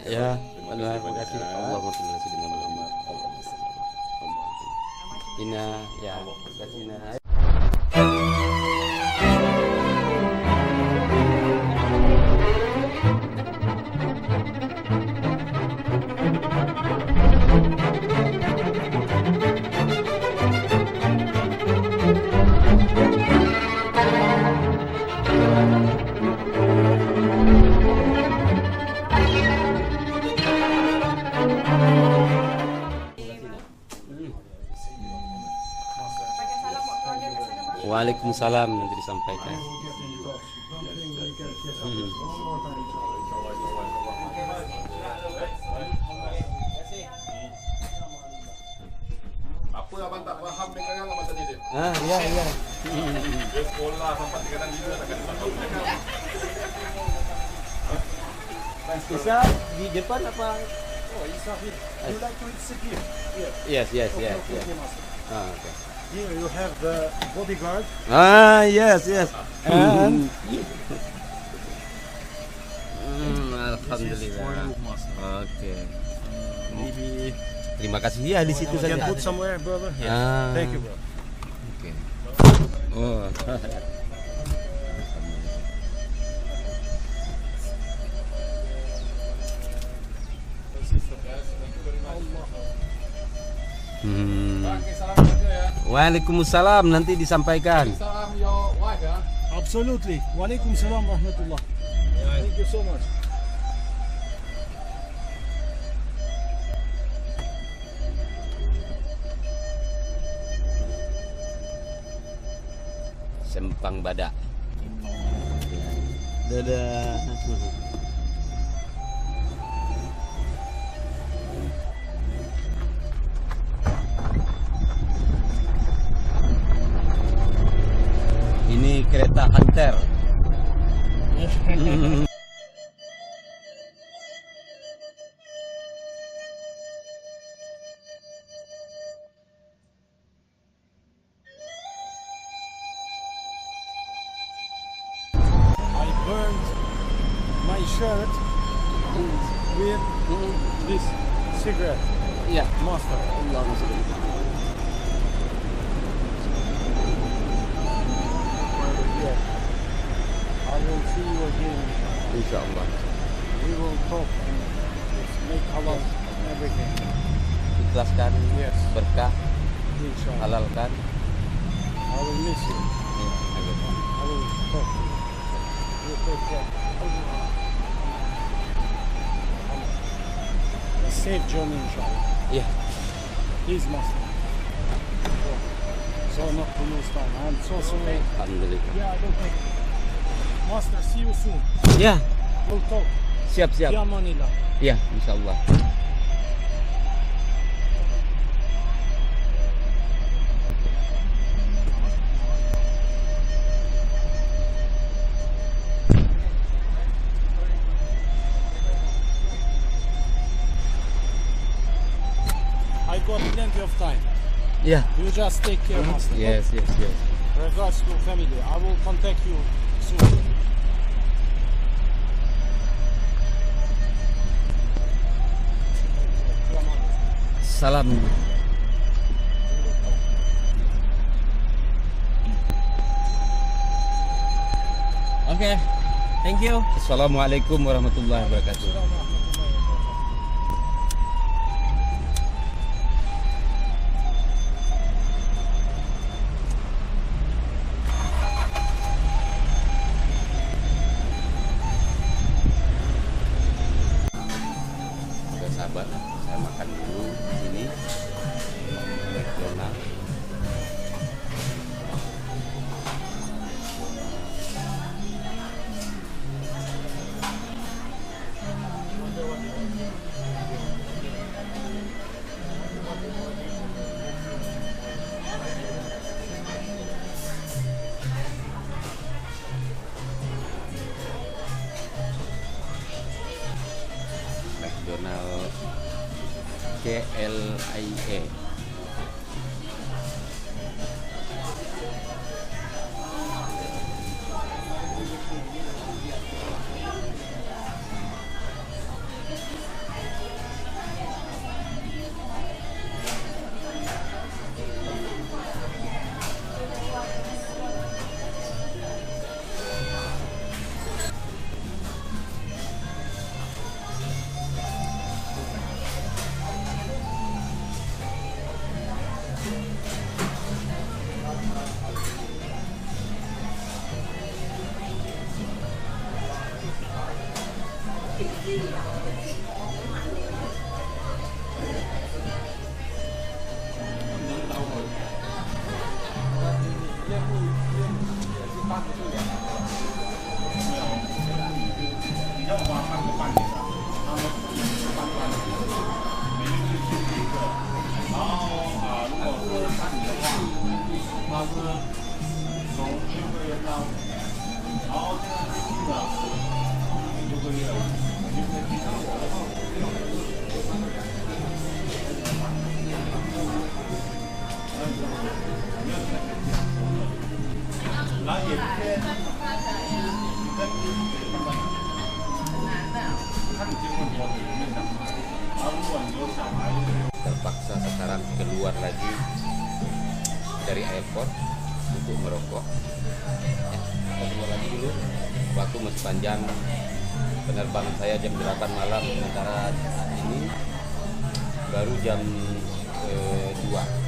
Ya, terima kasih. Allahumma shalli ala sayyidina Muhammad. Allahumma shalli ala Ina, ya, terima kasih Ina. Waalaikumsalam, nanti disampaikan. Apa abang tak faham dengan yang abang tadi dia? Iya, iya. Dia sekolah sampai 3 dan 5 takkan faham dengan. Bisa di depan apa? Oh, Isahid, you like to sit here? Yes, yes, Okay, yes, okay, yes. okay, Master. Okay. Here you have the bodyguard. Yes, yes. And This is for alhamdulillah. you, Master. Oke. Maybe Terima kasih ya di situ you can saja. put somewhere, brother. Yes. Ah. Thank you, brother. Oke. Oh. Pakai salam juga ya. Waalaikumsalam, nanti disampaikan. Salam your wife ya. Absolutely. Waalaikumsalam rahmatullah. Thank you so much. Sempang Badak. Dadah. Ini kereta Hunter. I burned my shirt with this cigarette, Iya. Master. Allahumma sholli. Yes. I will see you again. Insyaallah. We will talk and make halal and everything. Ikhlaskan, Yes. berkah, Inshallah. halalkan. I will miss you. Ya, amin. I will talk to you. You take care. A safe journey, inshallah. Iya. Please, Master. So not to lose time. I'm so sorry. Alhamdulillah. Yeah, I don't take it. Master, see you soon. Ya, We'll talk. siap. Ya Manila. Ya, insyaallah. I got plenty of time. Ya. You just take care, Master. Yes. Regards to family. I will contact you soon. Salam. Oke. Thank you. Assalamualaikum warahmatullahi wabarakatuh. Oke sahabat, saya makan dulu di sini. McDonald. McDonald KLIE. Terpaksa sekarang keluar lagi dari airport untuk merokok. Kita keluar lagi dulu. Waktu masih panjang. Penerbangan saya jam 8 malam, sementara saat ini baru jam 2.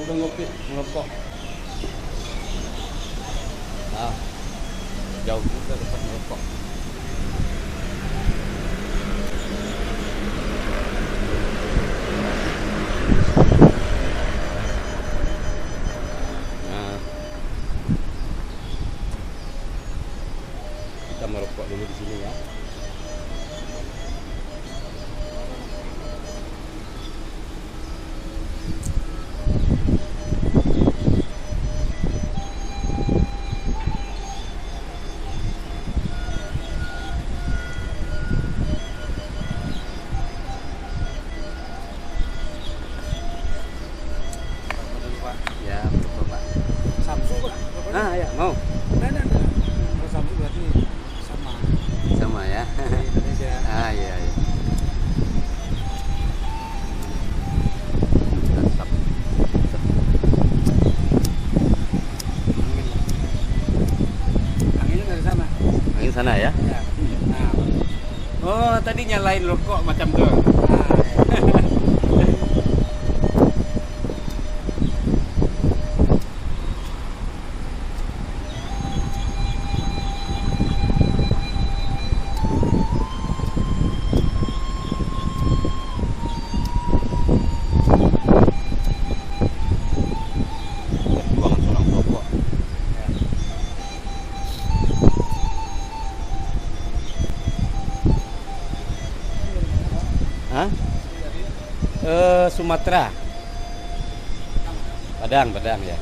Udah ngopi, ngerokok. Nah, jauh juga tempat ngerokok. Nah, kita merokok dulu di sini ya. Ya, betul Pak. Samsu Pak. Ah, ya, mau. Nah. Kalau Samsu berarti sama Sama ya. di Indonesia. Ah, iya, iya. Mantap. Anginnya dari sana. Angin sana ya. Ya. Nah, Oh, tadi nyalain rokok macam tuh. nah, Perjuangan seorang rokok. Hah? Sumatera. Padang ya.